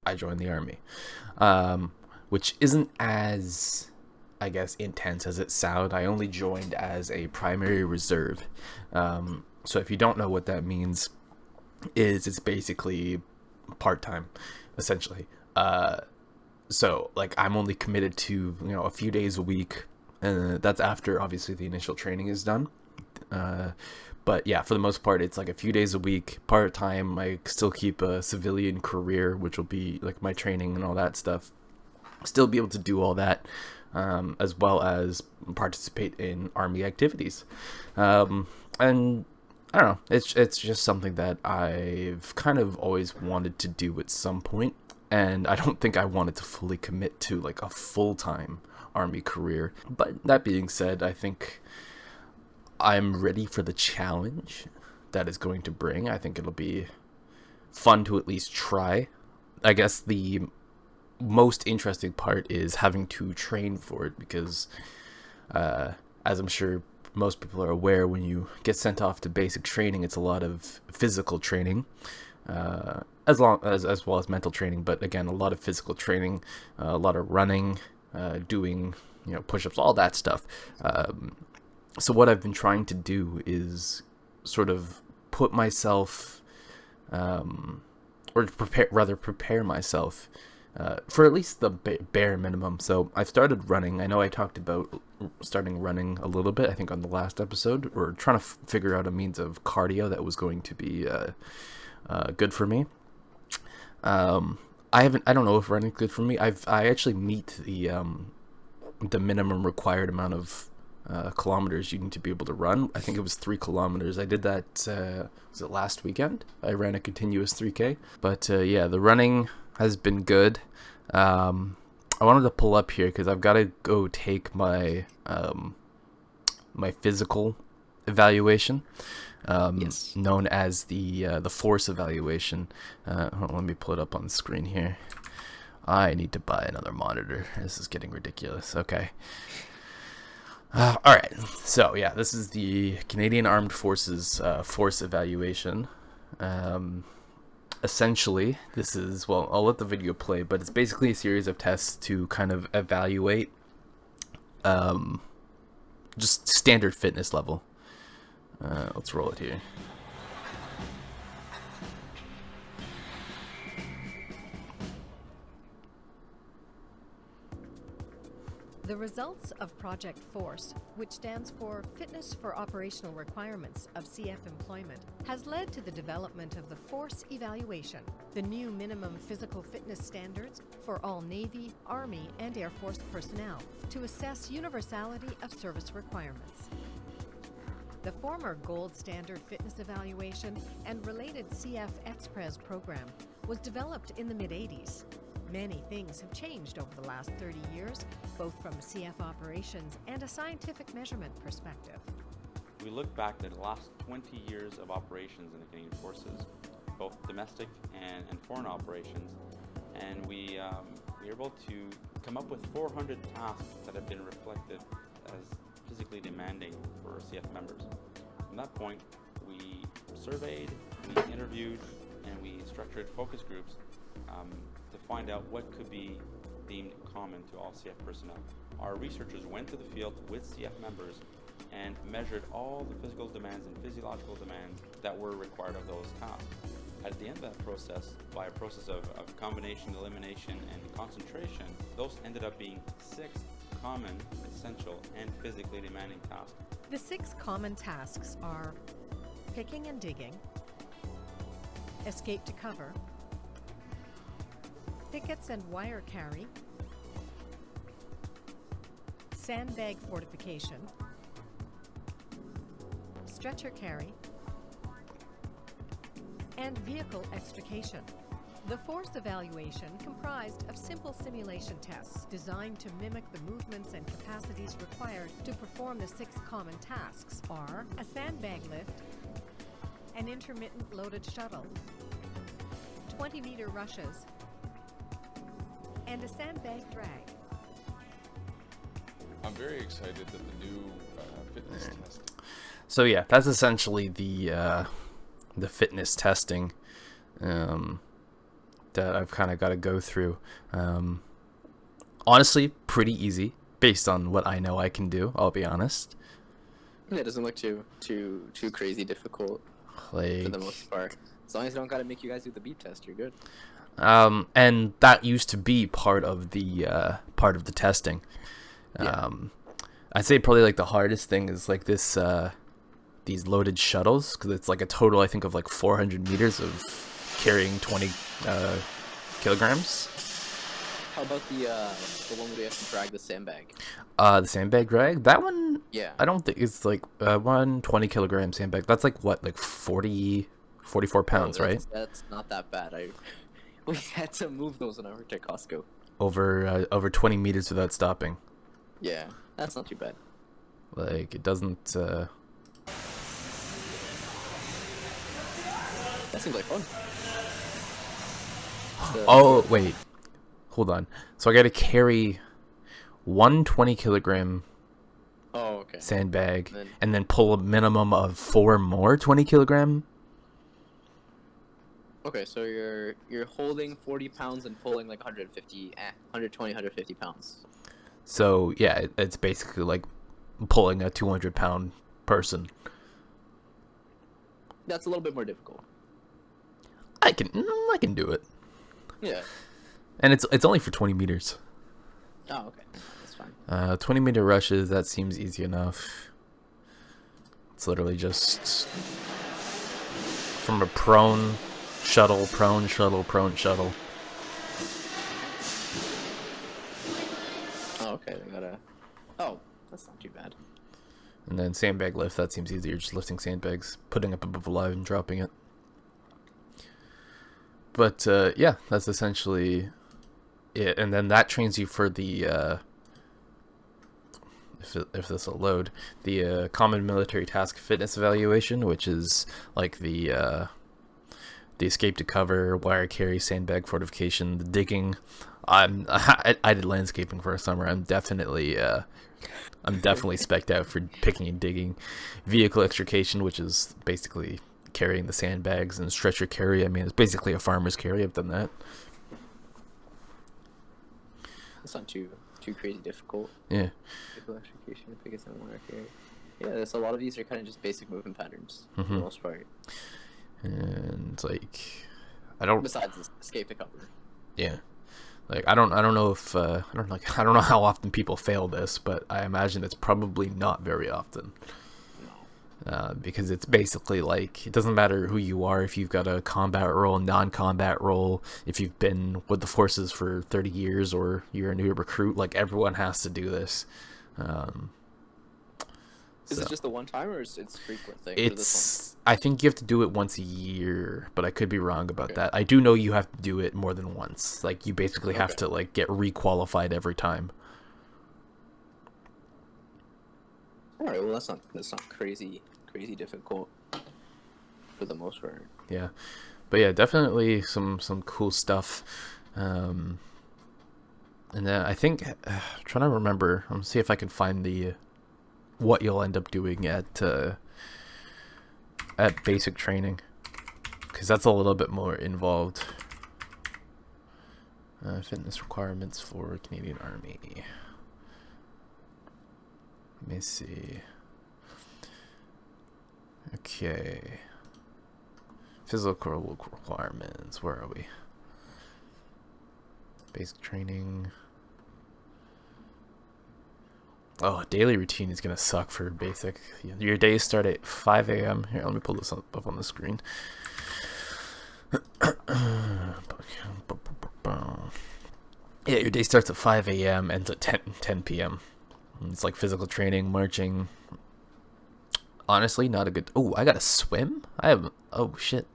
I joined the Army, which isn't as, I guess, intense as it sounds. I only joined as a primary reserve. So if you don't know what that means, it's basically part-time, essentially. So like I'm only committed to, a few days a week, and that's after obviously the initial training is done. But yeah, for the most part, it's like a few days a week, part-time. I still keep a civilian career, which will be like my training and all that stuff. Still be able to do all that, as well as participate in Army activities. And I don't know, it's just something that I've kind of always wanted to do at some point, and I don't think I wanted to fully commit to like a full-time Army career. But that being said, I think I'm ready for the challenge that is going to bring. I think it'll be fun to at least try. I guess the most interesting part is having to train for it, because as I'm sure most people are aware, when you get sent off to basic training, it's a lot of physical training, as well as mental training, but again, a lot of physical training, a lot of running, doing push-ups, all that stuff. So what I've been trying to do is sort of put myself, or prepare myself for at least the bare minimum. So I've started running. I know I talked about starting running a little bit, I think on the last episode. We're trying to figure out a means of cardio that was going to be good for me. I don't know if running's good for me. I actually meet the minimum required amount of kilometers you need to be able to run. I think it was 3 kilometers. I did that, was it last weekend? I ran a continuous 3K. But yeah, the running has been good. I wanted to pull up here because I've got to go take my my physical evaluation, Yes. known as the force evaluation. Hold on, let me pull it up on the screen here. I need to buy another monitor. This is getting ridiculous. Okay. All right. So yeah, this is the Canadian Armed Forces force evaluation. Essentially, this is, well, I'll let the video play, but it's basically a series of tests to kind of evaluate just standard fitness level. Let's roll it here. The results of Project FORCE, which stands for Fitness for Operational Requirements of CF Employment, has led to the development of the FORCE Evaluation, the new minimum physical fitness standards for all Navy, Army, and Air Force personnel to assess universality of service requirements. The former Gold Standard Fitness Evaluation and related CF Express program was developed in the mid-80s. Many things have changed over the last 30 years, both from a CF operations and a scientific measurement perspective. We look back at the last 20 years of operations in the Canadian Forces, both domestic and foreign operations, and we were able to come up with 400 tasks that have been reflected as physically demanding for CF members. From that point, we surveyed, we interviewed, and we structured focus groups to find out what could be deemed common to all CF personnel. Our researchers went to the field with CF members and measured all the physical demands and physiological demands that were required of those tasks. At the end of that process, by a process of combination, elimination, and concentration, those ended up being 6 common, essential, and physically demanding tasks. The 6 common tasks are picking and digging, escape to cover, pickets and wire carry, sandbag fortification, stretcher carry, and vehicle extrication. The force evaluation comprised of simple simulation tests designed to mimic the movements and capacities required to perform the 6 common tasks are a sandbag lift, an intermittent loaded shuttle, 20-meter rushes, and a sandbag drag. I'm very excited that the new fitness test. So yeah, that's essentially the fitness testing. that I've kind of got to go through. Honestly, pretty easy based on what I know I can do. I'll be honest. Yeah, it doesn't look too crazy difficult Like, for the most part. As long as they don't gotta make you guys do the beep test, you're good. and that used to be part of the testing. Yeah. I'd say probably like the hardest thing is like this these loaded shuttles, because it's like a total I think of like 400 meters of carrying 20 kilograms. How about the one where you have to drag the sandbag? The sandbag drag, that one, Yeah. I don't think it's like 120 kilogram sandbag. That's like what, like 44 pounds, right? That's not that bad. We had to move those when I worked at Costco. Over 20 meters without stopping. Yeah, that's not too bad. Like, it doesn't. That seems like fun. Oh wait, hold on. So I got to carry 120 kilogram Oh, okay. sandbag, Then- and then pull a minimum of 4 more 20 kilogram. Okay, so you're holding 40 pounds and pulling like 120, 150 pounds. So yeah, it's basically like pulling a 200-pound person. That's a little bit more difficult. I can do it, Yeah. and it's only for 20 meters. Oh, okay. That's fine. 20-meter rushes, that seems easy enough. It's literally just from a prone shuttle, prone shuttle, prone shuttle. Oh, okay. They gotta. Oh, that's not too bad. And then sandbag lift, that seems easier, just lifting sandbags, putting up above a live and dropping it. But yeah, that's essentially it. And then that trains you for the if this will load, the common military task fitness evaluation, which is like the escape to cover, wire carry, sandbag fortification, the digging. I did landscaping for a summer. I'm definitely spec'd out for picking and digging. Vehicle extrication, which is basically carrying the sandbags, and stretcher carry. I mean, it's basically a farmer's carry. I've done that. That's not too crazy difficult. Yeah. Vehicle extrication, biggest and wire carry. Yeah, there's a lot of these are kind of just basic movement patterns for the most part. And like, I don't. Besides this escape to cover. Yeah. Like, I don't know if I don't know how often people fail this, but I imagine it's probably not very often. Because it's basically like, it doesn't matter who you are, if you've got a combat role, non-combat role, if you've been with the forces for 30 years or you're a new recruit, like everyone has to do this. Is it just the one time, or it's a frequent thing? It's, I think you have to do it once a year, but I could be wrong about Okay. that. I do know you have to do it more than once. Like, you basically have to like get requalified every time. All right, well that's not crazy difficult for the most part. Yeah, but yeah, definitely some cool stuff. And then I think trying to remember, I'm gonna see if I can find the what you'll end up doing at basic training, because that's a little bit more involved. Fitness requirements for Canadian Army. Let me see. Okay. Physical requirements. Where are we? Basic training. Oh, daily routine is gonna suck for basic. Your days start at 5 a.m. Here, let me pull this up on the screen. Yeah, your day starts at 5 a.m. ends at 10 p.m. It's like physical training, marching. Honestly, not a good. Oh, I gotta swim? I have. Oh, shit.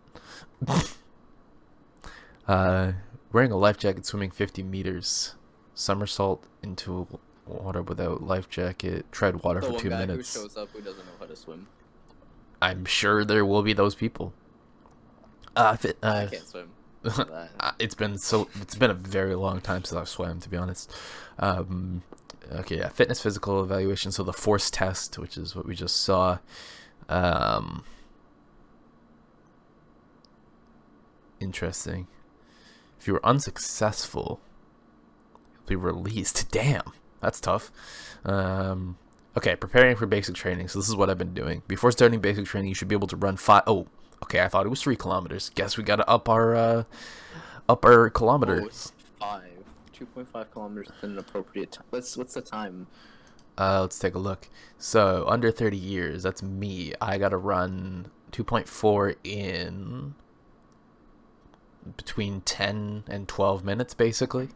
Wearing a life jacket, swimming 50 meters. Somersault into water without life jacket. Tread water The for one 2 guy minutes. who shows up who doesn't know how to swim. I'm sure there will be those people. I can't swim. For that. It's been a very long time since I've swam, to be honest. Okay, yeah, fitness physical evaluation. So the force test, which is what we just saw. Interesting. If you were unsuccessful, you'll be released. Damn, that's tough. Okay, preparing for basic training. So this is what I've been doing. Before starting basic training, you should be able to run 5. Oh, okay. I thought it was 3 kilometers. Guess we gotta up our kilometer. Oh, it's 5. 2.5 kilometers is an appropriate time. What's the time? Let's take a look. So under 30 years, that's me. I gotta run 2.4 in between 10 and 12 minutes, basically.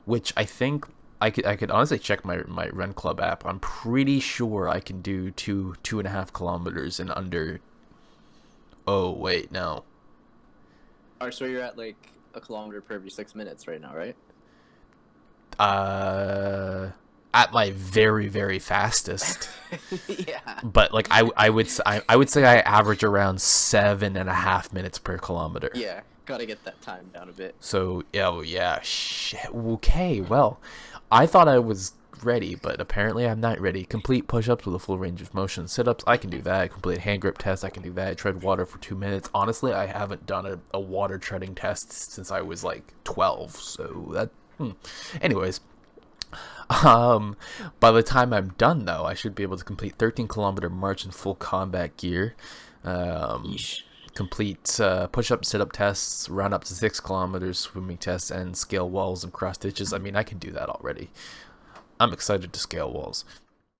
Which I think I could honestly check my Run Club app. I'm pretty sure I can do 2.5 kilometers in under. Oh wait, no. Alright, so you're at like a kilometer per every 6 minutes right now, right? At my very, very fastest. Yeah. But like I would say I average around 7.5 minutes per kilometer. Yeah, gotta get that time down a bit. So oh yeah, shit. Okay, well, I thought I was ready, but apparently I'm not ready. Complete push-ups with a full range of motion. Sit-ups, I can do that. Complete hand grip test, I can do that. Tread water for 2 minutes. Honestly, I haven't done a water treading test since I was like 12. So that. Anyways. By the time I'm done, though, I should be able to complete 13-kilometer march in full combat gear. Complete push-up, sit-up tests, run up to 6 kilometers, swimming tests, and scale walls and cross ditches. I mean, I can do that already. I'm excited to scale walls.